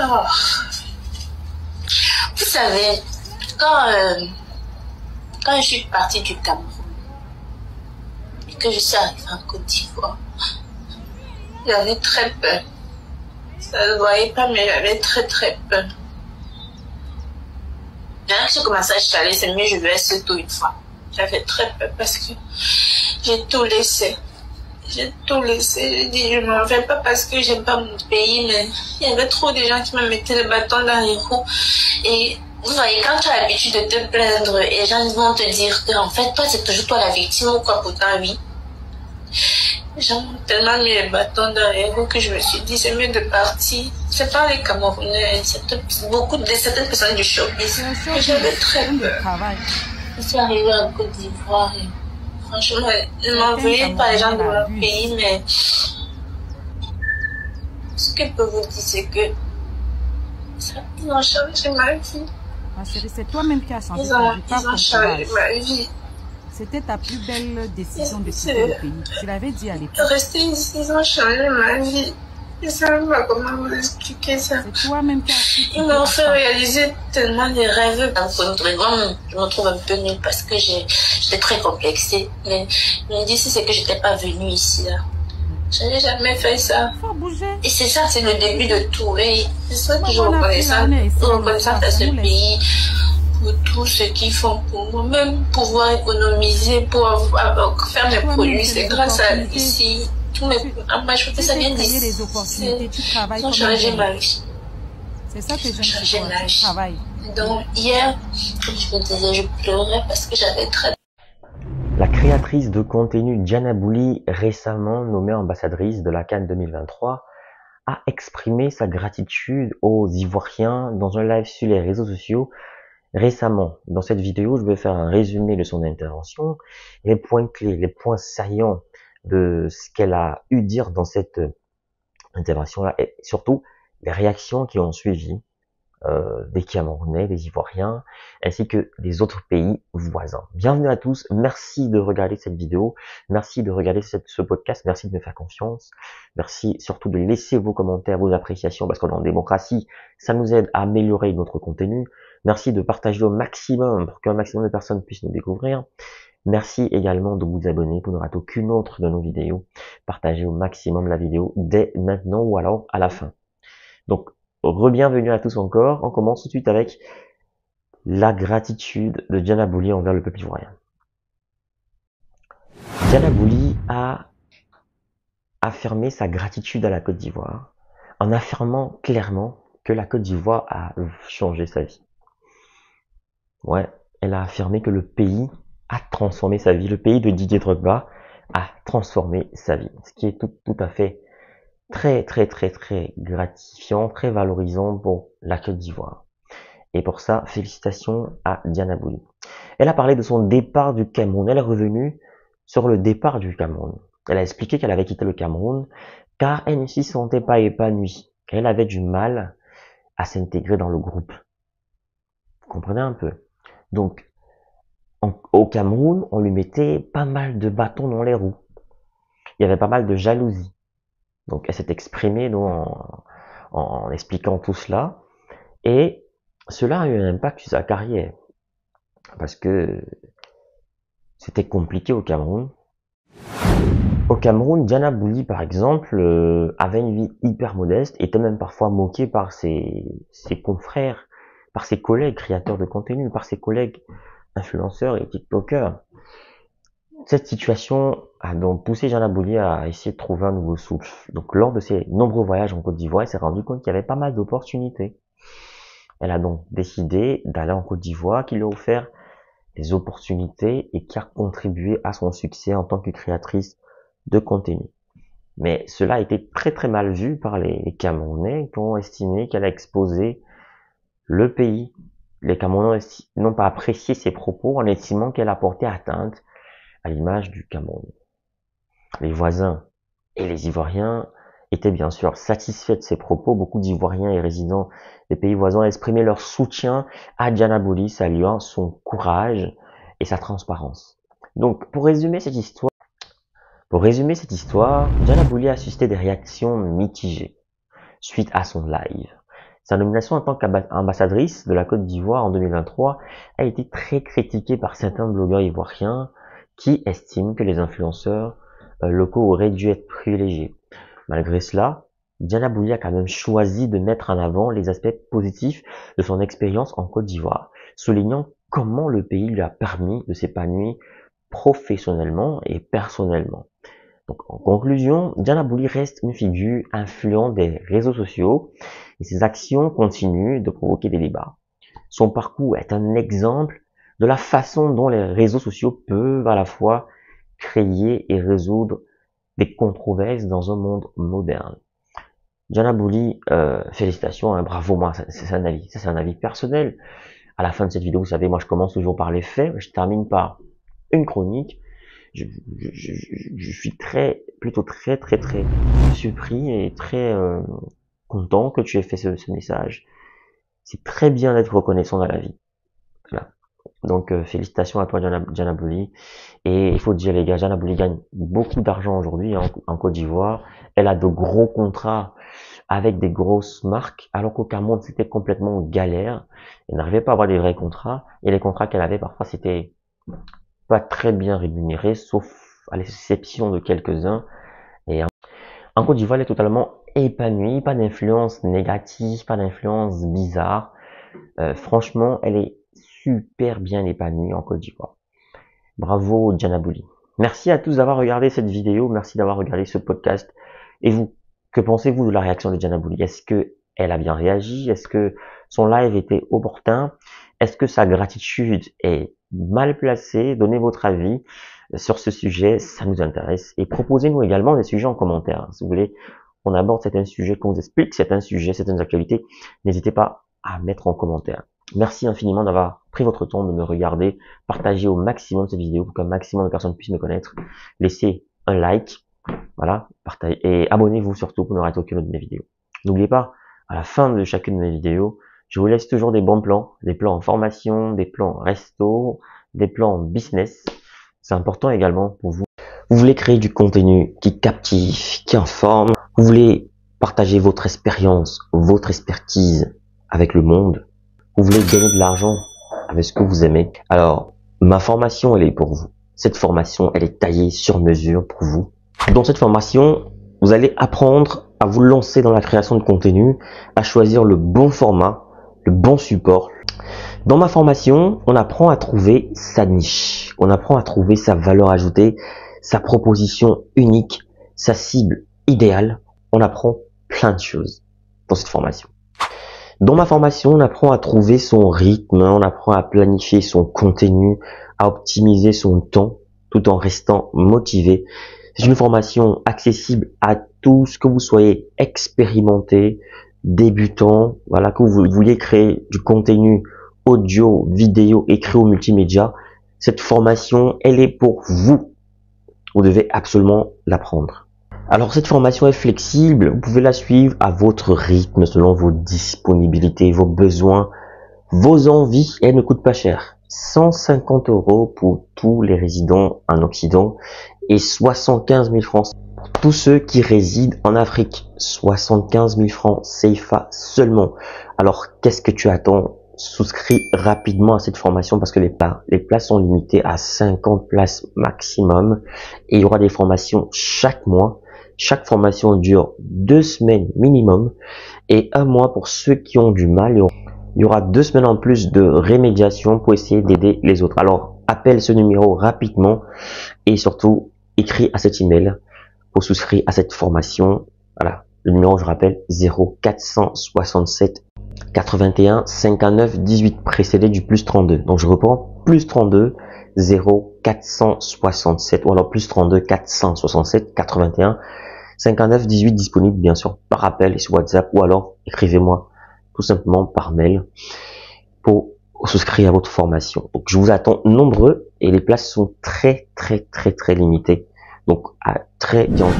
Oh. Vous savez, quand je suis partie du Cameroun et que je suis arrivée en Côte d'Ivoire, j'avais très peur. Ça ne se voyait pas, mais j'avais très très peur. Dès que j'ai commencé à chialer, c'est mieux, je vais surtout une fois. J'avais très peur parce que j'ai tout laissé. J'ai tout laissé. J'ai dit, je m'en vais pas parce que j'aime pas mon pays, mais il y avait trop de gens qui me mettaient le bâton dans les roues. Et vous voyez, quand tu as l'habitude de te plaindre et les gens vont te dire que, en fait, toi, c'est toujours toi la victime ou quoi, pourtant, oui. Les gens m'ont tellement mis les bâtons dans les roues que je me suis dit, c'est mieux de partir. C'est pas les Camerounais, c'est beaucoup de certaines personnes du showbiz. J'avais très peur. Je suis arrivée en Côte d'Ivoire et franchement, ne m'en veuillez pas les gens de mon pays, mais ce que je peux vous dire, c'est que ils ont changé ma vie. Ma chérie, c'est toi-même qui as changé Ils ta vie, pas ont ton changé courage. ma vie. C'était ta plus belle décision de quitter le pays. Tu l'avais dit à l'époque. Rester ici, ils ont changé ma vie. Je ne sais même pas comment vous expliquer ça. C'est toi-même qui as su. Ils m'ont fait réaliser tellement de rêves. Je me trouve un peu nulle parce que j'étais très complexée. Mais je me dis, si c'est que je n'étais pas venue ici, là. Je n'ai jamais fait ça. Il faut bouger. Et c'est ça, c'est le début de tout. Et je suis toujours reconnaissante à ce pays pour tout ce qu'ils font pour moi. Même pouvoir économiser, pour faire mes produits, c'est grâce à ici. Moi, je fais ça bien d'ici. Ils ont changé ma vie. C'est ça que j'aime chez toi, tu travailles. Donc, hier, comme je vous disais, je pleurais parce que j'avais très... La créatrice de contenu Diana Bouli, récemment nommée ambassadrice de la CAN 2023, a exprimé sa gratitude aux Ivoiriens dans un live sur les réseaux sociaux récemment. Dans cette vidéo, je vais faire un résumé de son intervention, les points clés, les points saillants de ce qu'elle a eu dire dans cette intervention-là, et surtout les réactions qui ont suivi des Camerounais, des Ivoiriens, ainsi que des autres pays voisins. Bienvenue à tous, merci de regarder cette vidéo, merci de regarder ce podcast, merci de me faire confiance, merci surtout de laisser vos commentaires, vos appréciations, parce qu'on est en démocratie, ça nous aide à améliorer notre contenu. Merci de partager au maximum pour qu'un maximum de personnes puissent nous découvrir. Merci également de vous abonner pour ne rater aucune autre de nos vidéos. Partagez au maximum la vidéo dès maintenant ou alors à la fin. Donc, re-bienvenue à tous encore. On commence tout de suite avec la gratitude de Diana Bouli envers le peuple ivoirien. Diana Bouli a affirmé sa gratitude à la Côte d'Ivoire en affirmant clairement que la Côte d'Ivoire a changé sa vie. Ouais, elle a affirmé que le pays a transformé sa vie. Le pays de Didier Drogba a transformé sa vie. Ce qui est tout à fait très gratifiant, très valorisant pour la Côte d'Ivoire. Et pour ça, félicitations à Diana Bouli. Elle a parlé de son départ du Cameroun. Elle est revenue sur le départ du Cameroun. Elle a expliqué qu'elle avait quitté le Cameroun car elle ne s'y sentait pas épanouie. Elle avait du mal à s'intégrer dans le groupe. Vous comprenez un peu? Donc, au Cameroun, on lui mettait pas mal de bâtons dans les roues. Il y avait pas mal de jalousie. Donc, elle s'est exprimée en expliquant tout cela. Et cela a eu un impact sur sa carrière. Parce que c'était compliqué au Cameroun. Au Cameroun, Diana Bouli, par exemple, avait une vie hyper modeste, était même parfois moquée par ses confrères, par ses collègues créateurs de contenu, par ses collègues influenceurs et tiktokers. Cette situation a donc poussé Diana Bouli à essayer de trouver un nouveau souffle. Donc lors de ses nombreux voyages en Côte d'Ivoire, elle s'est rendue compte qu'il y avait pas mal d'opportunités. Elle a donc décidé d'aller en Côte d'Ivoire, qui lui a offert des opportunités et qui a contribué à son succès en tant que créatrice de contenu. Mais cela a été très mal vu par les Camerounais qui ont estimé qu'elle a exposé le pays. Les Camerounais n'ont pas apprécié ses propos en estimant qu'elle a porté atteinte à l'image du Cameroun. Les voisins et les Ivoiriens étaient bien sûr satisfaits de ses propos. Beaucoup d'Ivoiriens et résidents des pays voisins ont exprimé leur soutien à Diana Bouli, saluant son courage et sa transparence. Donc, pour résumer cette histoire, Diana Bouli a suscité des réactions mitigées suite à son live. Sa nomination en tant qu'ambassadrice de la Côte d'Ivoire en 2023 a été très critiquée par certains blogueurs ivoiriens qui estiment que les influenceurs locaux auraient dû être privilégiés. Malgré cela, Diana Bouli a quand même choisi de mettre en avant les aspects positifs de son expérience en Côte d'Ivoire, soulignant comment le pays lui a permis de s'épanouir professionnellement et personnellement. Donc, en conclusion, Diana Bouli reste une figure influente des réseaux sociaux et ses actions continuent de provoquer des débats. Son parcours est un exemple de la façon dont les réseaux sociaux peuvent à la fois créer et résoudre des controverses dans un monde moderne. Diana Bouli, félicitations, hein, bravo, moi, c'est un avis personnel. À la fin de cette vidéo, vous savez, moi je commence toujours par les faits, je termine par une chronique. Je suis plutôt très surpris et très content que tu aies fait ce message. C'est très bien d'être reconnaissant dans la vie. Voilà. Donc félicitations à toi Diana Bouli. Et il faut dire les gars, Diana Bouli gagne beaucoup d'argent aujourd'hui en Côte d'Ivoire. Elle a de gros contrats avec des grosses marques, alors qu'au Cameroun c'était complètement galère. Elle n'arrivait pas à avoir des vrais contrats. Et les contrats qu'elle avait parfois c'était pas très bien rémunérés, sauf à l'exception de quelques-uns. Et en Côte d'Ivoire, elle est totalement épanouie, pas d'influence négative, pas d'influence bizarre. Franchement, elle est super bien épanouie en Côte d'Ivoire. Bravo Diana Bouli. Merci à tous d'avoir regardé cette vidéo, merci d'avoir regardé ce podcast. Et vous, que pensez-vous de la réaction de Diana Bouli? Est-ce que elle a bien réagi? Est-ce que son live était opportun? Est-ce que sa gratitude est mal placée? Donnez votre avis sur ce sujet, ça nous intéresse. Et proposez-nous également des sujets en commentaire. Si vous voulez qu'on aborde certains sujets, qu'on vous explique certains sujets, certaines actualités, n'hésitez pas à mettre en commentaire. Merci infiniment d'avoir pris votre temps de me regarder, partagez au maximum cette vidéo pour qu'un maximum de personnes puissent me connaître. Laissez un like, voilà, partagez et abonnez-vous surtout pour ne rater aucune de mes vidéos. N'oubliez pas, à la fin de chacune de mes vidéos, je vous laisse toujours des bons plans, des plans en formation, des plans resto, des plans en business. C'est important également pour vous. Vous voulez créer du contenu qui captive, qui informe. Vous voulez partager votre expérience, votre expertise avec le monde. Vous voulez gagner de l'argent avec ce que vous aimez. Alors, ma formation, elle est pour vous. Cette formation, elle est taillée sur mesure pour vous. Dans cette formation, vous allez apprendre à vous lancer dans la création de contenu, à choisir le bon format, le bon support. Dans ma formation, on apprend à trouver sa niche, on apprend à trouver sa valeur ajoutée, sa proposition unique, sa cible idéale. On apprend plein de choses dans cette formation. Dans ma formation, on apprend à trouver son rythme, on apprend à planifier son contenu, à optimiser son temps tout en restant motivé. C'est une formation accessible à tous, que vous soyez expérimenté, débutant, voilà, que vous vouliez créer du contenu audio, vidéo, écrit ou multimédia. Cette formation, elle est pour vous. Vous devez absolument l'apprendre. Alors cette formation est flexible, vous pouvez la suivre à votre rythme, selon vos disponibilités, vos besoins, vos envies, et elle ne coûte pas cher. 150 € pour tous les résidents en Occident et 75 000 francs pour tous ceux qui résident en Afrique. 75 000 francs CFA seulement. Alors qu'est-ce que tu attends? Souscris rapidement à cette formation parce que les places sont limitées à 50 places maximum et il y aura des formations chaque mois. Chaque formation dure 2 semaines minimum et 1 mois pour ceux qui ont du mal. Il y aura 2 semaines en plus de rémédiation pour essayer d'aider les autres. Alors, appelle ce numéro rapidement et surtout, écris à cet email pour souscrire à cette formation. Voilà, le numéro, je rappelle, 0467 81 59 18 précédé du plus 32. Donc, je reprends, plus 32 0467 ou alors plus 32 467 81 59 18 disponible bien sûr par appel et sur WhatsApp ou alors écrivez-moi tout simplement par mail pour souscrire à votre formation. Donc je vous attends nombreux et les places sont très limitées. Donc à très bientôt.